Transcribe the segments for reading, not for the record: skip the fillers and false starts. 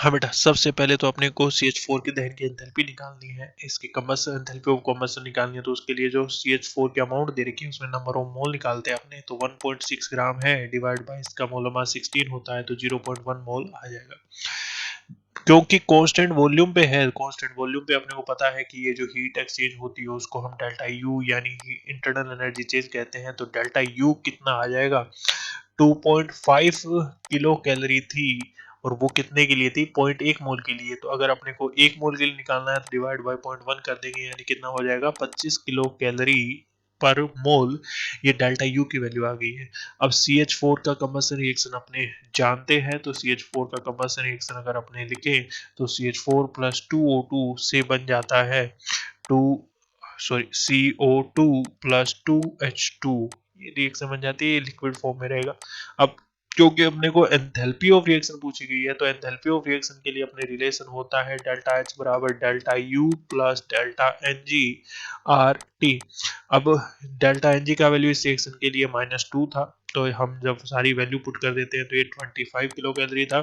हाँ बेटा, सबसे पहले तो अपने को CH4 के दहन की एंथैल्पी निकालनी है। इसकी कम्बसन एंथैल्पी ऑफ कम्बसन निकालनी है, तो उसके लिए जो CH4 की अमाउंट दे रखी है उसमें नंबर ऑफ मोल निकालते हैं अपने। तो 1.6 ग्राम है, डिवाइड बाय इसका मोलर मास 16 होता है, तो 0.1 मोल आ जाएगा। क्योंकि कांस्टेंट वॉल्यूम पे है, कांस्टेंट वॉल्यूम पे अपने को पता है कि ये जो हीट एक्सचेंज होती है उसको हम डेल्टा यू यानी इंटरनल एनर्जी चेंज कहते हैं। तो डेल्टा यू कितना आ जाएगा, 2.5 किलो कैलोरी थी, और वो कितने के लिए थी, 0.1 मोल के लिए। तो अगर अपने को 1 मोल के लिए निकालना है तो डिवाइड बाय 0.1 कर देंगे, यानी कितना हो जाएगा, 25 किलो कैलोरी पर मोल। ये डेल्टा यू की वैल्यू आ गई है। अब CH4 का कंबसन रिएक्शन अपने जानते हैं, तो CH4 का कंबसन रिएक्शन अगर अपने लिखे तो CH4 प्लस 2O2 से बन जाता है 2 सॉरी CO2 प्लस 2H2। ये रिएक्शन बन जाती है, लिक्विड फॉर्म में रहेगा। अब क्योंकि अपने को एंथैल्पी ऑफ रिएक्शन पूछी गई है, तो एंथैल्पी ऑफ रिएक्शन के लिए अपने रिलेशन होता है डेल्टा H बराबर delta U plus delta Ng R T. अब डेल्टा Ng का वैल्यू इस रिएक्शन के लिए -2 था, तो हम जब सारी वैल्यू पुट कर देते हैं तो ये 25 किलो कैलोरी था।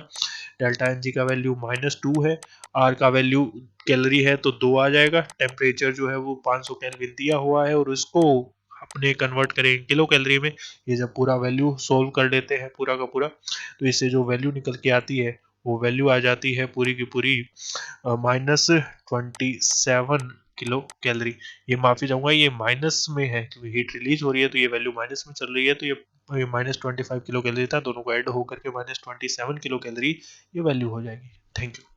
डेल्टा Ng का वैल्यू -2 है, आर का वैल्यू कैलोरी है तो 2 आ जाएगा। टेम्परेचर जो है वो 500 केल्विन दिया हुआ है, और उसको अपने कन्वर्ट करेंगे किलो कैलोरी में। ये जब पूरा वैल्यू सोल्व कर लेते हैं पूरा का पूरा, तो इससे जो वैल्यू निकल के आती है वो वैल्यू आ जाती है पूरी की पूरी -27 किलो कैलोरी। ये माफी चाहूंगा, ये माइनस में है क्योंकि हीट रिलीज हो रही है, तो ये वैल्यू माइनस में चल रही है। तो ये -25 किलो कैलोरी था, दोनों को ऐड होकर के -27 किलो कैलोरी ये वैल्यू हो जाएगी। Thank you.